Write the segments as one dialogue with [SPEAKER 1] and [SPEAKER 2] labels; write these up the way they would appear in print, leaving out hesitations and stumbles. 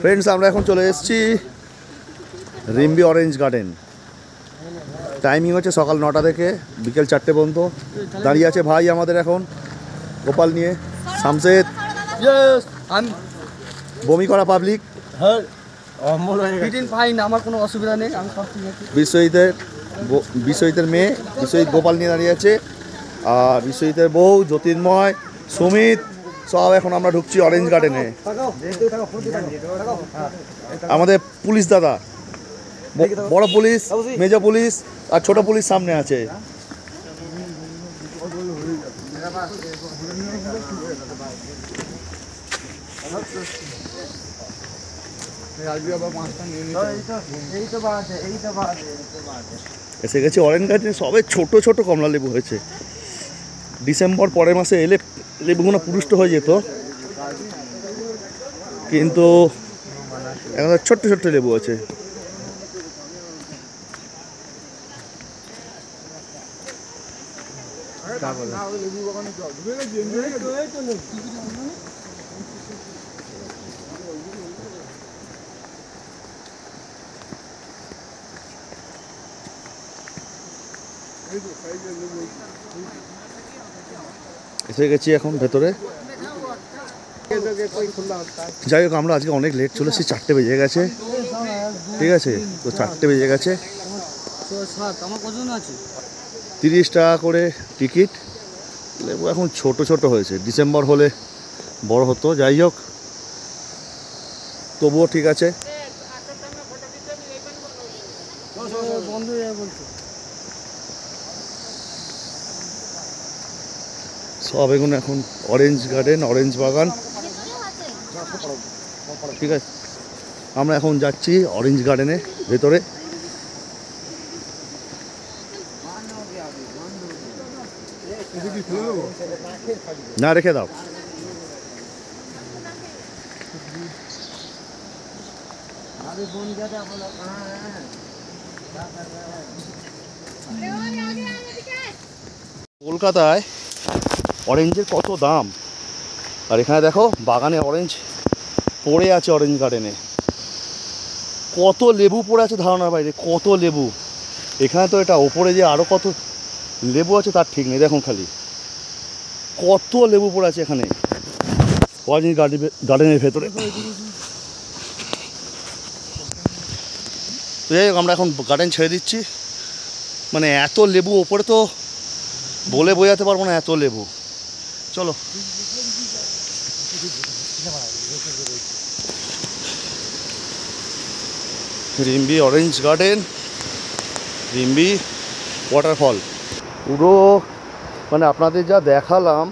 [SPEAKER 1] Friends আমরা এখন চলে এসেছি রিম্বি অরেঞ্জ গার্ডেন। টাইমিং হচ্ছে সকাল 9টা থেকে বিকেল 4টে পর্যন্ত। দাঁড়িয়ে আছে ভাই আমাদের এখন গোপাল নিয়ে, শামসেদ, বমি করা পাবলিক,
[SPEAKER 2] আমার কোনো অসুবিধা নেই, আমি
[SPEAKER 1] বিশ্বজিতের মেয়ে বিশ্বজিৎ গোপাল নিয়ে দাঁড়িয়ে আছে, আর বিশ্বজিতের বউ জ্যোতির্ময়, সুমিত, সব এখন আমরা ঢুকছি অরেঞ্জ গার্ডেনে। আমাদের পুলিশ দাদা, বড় পুলিশ, মেজর পুলিশ আর ছোট পুলিশ সামনে আছে। এসে গেছে অরেঞ্জ গার্ডেনে। সবে ছোট ছোট কমলা লেবু হয়েছে। ডিসেম্বর পরের মাসে এলে লেবুগুলো পুষ্ট হয়ে যেত, কিন্তু এখন ছোট্ট ছোট্ট লেবু আছে। এসে গেছি এখন ভেতরে। যাই হোক, আমরা আজকে অনেক লেট চলেছি, 4টে বেজে গেছে। ঠিক আছে, তো 4টে বেজে গেছে। 30 টাকা করে টিকিট। লেবু এখন ছোট ছোট হয়েছে, ডিসেম্বর হলে বড় হতো। যাই হোক, তবুও ঠিক আছে। সব এগুলো এখন অরেঞ্জ গার্ডেন, অরেঞ্জ বাগান। ঠিক আছে, আমরা এখন যাচ্ছি অরেঞ্জ গার্ডেনে ভেতরে। না, রেখে দাও। কলকাতায় অরেঞ্জের কত দাম, আর এখানে দেখো বাগানে অরেঞ্জ পড়ে আছে। অরেঞ্জ গার্ডেনে কত লেবু পড়ে আছে ধারণার বাইরে, কত লেবু। এখানে তো এটা ওপরে যে আরও কত লেবু আছে তার ঠিক নেই। দেখুন খালি কত লেবু পড়ে আছে এখানে অরেঞ্জ গার্ডেনের ভেতরে। তো যাই হোক, আমরা এখন গার্ডেন ছেড়ে দিচ্ছি। মানে এত লেবু ওপরে তো বলে বোঝাতে পারবো না, এত লেবু। চলো। Rimbi orange garden, Rimbi waterfall. পুরো মানে আপনাদের যা দেখালাম,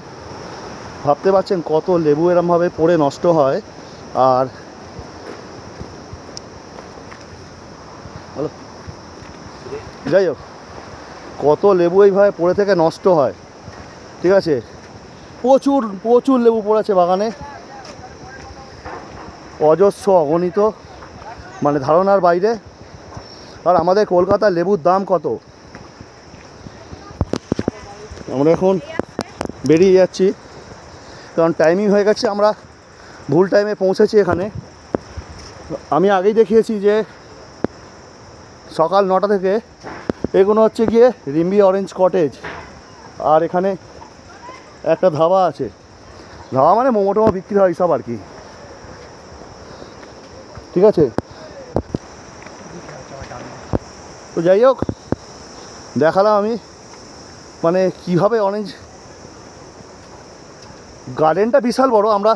[SPEAKER 1] ভাবতে পারছেন কত লেবু এরমভাবে পড়ে নষ্ট হয়। আর হ্যালো, যাই হোক, কত লেবু এইভাবে পড়ে থেকে নষ্ট হয়। ঠিক আছে, প্রচুর প্রচুর লেবু পড়েছে বাগানে, অজস্র, অগণিত, মানে ধারণার বাইরে। আর আমাদের কলকাতার লেবুর দাম কত। আমরা এখন বেরিয়ে যাচ্ছি, কারণ টাইমিং হয়ে গেছে। আমরা ভুল টাইমে পৌঁছেছি এখানে। আমি আগেই দেখিয়েছি যে সকাল 9টা থেকে এগুলো হচ্ছে গিয়ে রিম্বি অরেঞ্জ কটেজ। আর এখানে একটা ধাবা আছে। ধাবা মানে মোমো টোমো বিক্রি হয় সব আর কি। ঠিক আছে, তো যাই হোক, দেখালাম আমি মানে কীভাবে অরেঞ্জ গার্ডেনটা বিশাল বড়। আমরা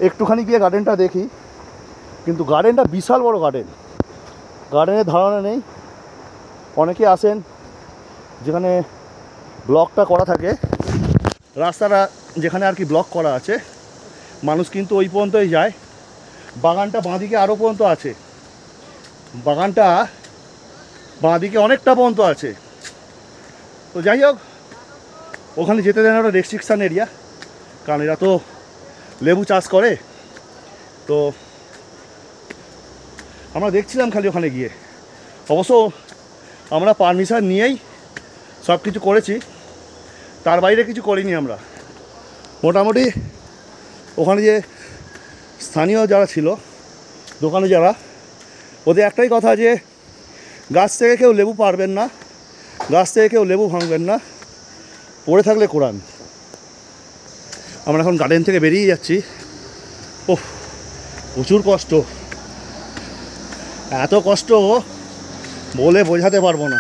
[SPEAKER 1] একটুখানি গিয়ে গার্ডেনটা দেখি, কিন্তু গার্ডেনটা বিশাল বড় গার্ডেন। গার্ডেনের ধারণা নেই। অনেকে আসেন যেখানে ব্লকটা করা থাকে, রাস্তাটা যেখানে আর কি ব্লক করা আছে, মানুষ কিন্তু ওই পর্যন্তই যায়। বাগানটা বাঁদিকে আরও পর্যন্ত আছে, বাগানটা বাঁদিকে অনেকটা পর্যন্ত আছে। তো যাই হোক, ওখানে যেতে দেন একটা রেস্ট্রিকশান এরিয়া, কারণ এরা তো লেবু চাষ করে। তো আমরা দেখছিলাম খালি ওখানে গিয়ে। অবশ্য আমরা পারমিশন নিয়েই সব কিছু করেছি, তার বাইরে কিছু করিনি আমরা। মোটামুটি ওখানে যে স্থানীয় যারা ছিল দোকানে যারা, ওদের একটাই কথা যে গাছ থেকে কেউ লেবু পারবেন না, গাছ থেকে কেউ লেবু ভাঙবেন না, পড়ে থাকলে কোরান। আমরা এখন গার্ডেন থেকে বেরিয়ে যাচ্ছি। ওহ, প্রচুর কষ্ট, এত কষ্ট বলে বোঝাতে পারবো না।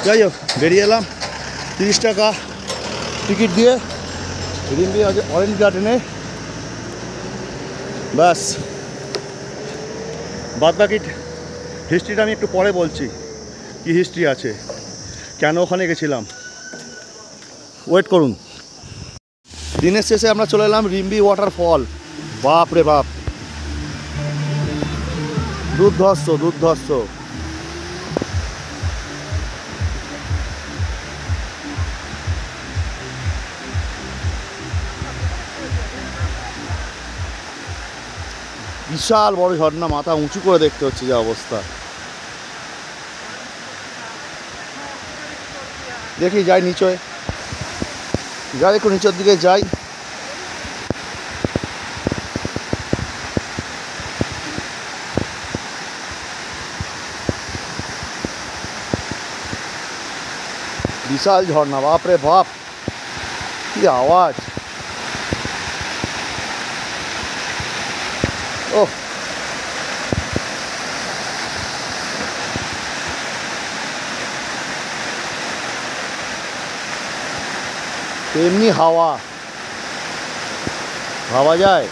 [SPEAKER 1] যাই হোক, বেরিয়ে এলাম 30 টাকা টিকিট দিয়ে রিম্বি অরেঞ্জ গার্ডেনে। ব্যাস, বাদ বাকি হিস্ট্রিটা আমি একটু পরে বলছি, কী হিস্ট্রি আছে, কেন ওখানে গেছিলাম। ওয়েট করুন। দিনের শেষে আমরা চলে এলাম রিম্বি ওয়াটারফল। বাপ রে বাপ, দুর্ধর্ষ দুর্ধর্ষ। বিশাল বড় ঝর্ণা, মাথা উঁচু করে দেখতে হচ্ছে যা অবস্থা। দেখি যাই নিচে, যাই একটু নিচের দিকে যাই। বিশাল ঝর্ণা, বাপরে বাপ, কি আওয়াজ। ওহ, এমনি হাওয়া ভাবা যায়,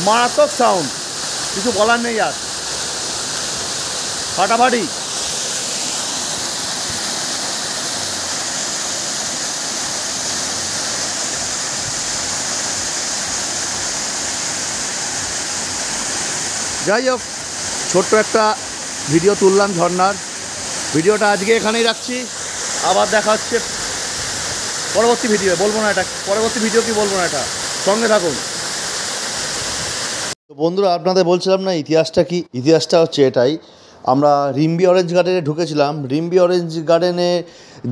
[SPEAKER 1] মারাত্মক সাউন্ড, কিছু বলার নেই আর, ফাটাফাটি। যাই হোক, ছোট্ট একটা ভিডিও তুললাম ঝর্ণার। ভিডিওটা আজকে এখানেই রাখছি, আবার দেখা হচ্ছে পরবর্তী ভিডিও। বলবো না এটা পরবর্তী ভিডিও কি বলবো না, এটা সঙ্গে থাকুন। তো বন্ধুরা, আপনাদের বলছিলাম না ইতিহাসটা কি, ইতিহাসটা হচ্ছে এটাই। আমরা রিম্বি অরেঞ্জ গার্ডেনে ঢুকেছিলাম। রিম্বি অরেঞ্জ গার্ডেনে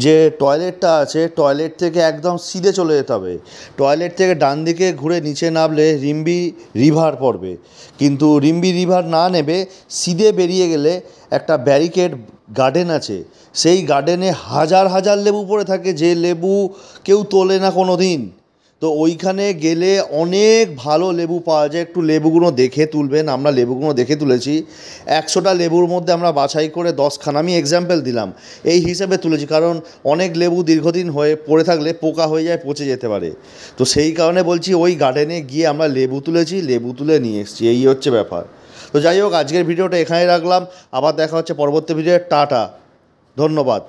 [SPEAKER 1] যে টয়লেটটা আছে, টয়লেট থেকে একদম সিধে চলে যেতে হবে। টয়লেট থেকে ডান দিকে ঘুরে নিচে নামলে রিম্বি রিভার পড়বে, কিন্তু রিম্বি রিভার না নেবে সিধে বেরিয়ে গেলে একটা ব্যারিকেড গার্ডেন আছে। সেই গার্ডেনে হাজার হাজার লেবু পড়ে থাকে, যে লেবু কেউ তোলে না কোনো দিন। তো ওইখানে গেলে অনেক ভালো লেবু পাওয়া যায়। একটু লেবুগুলো দেখে তুলবেন। আমরা লেবুগুলো দেখে তুলেছি। 100টা লেবুর মধ্যে আমরা বাছাই করে 10খানা, আমি এক্সাম্পল দিলাম, এই হিসেবে তুলেছি, কারণ অনেক লেবু দীর্ঘদিন হয়ে পড়ে থাকলে পোকা হয়ে যায়, পচে যেতে পারে। তো সেই কারণে বলছি, ওই গার্ডেনে গিয়ে আমরা লেবু তুলেছি, লেবু তুলে নিয়ে এসেছি, এই হচ্ছে ব্যাপার। তো যাই হোক, আজকের ভিডিওটা এখানেই রাখলাম। আবার দেখা হচ্ছে পরবর্তী ভিডিও। টাটা, ধন্যবাদ।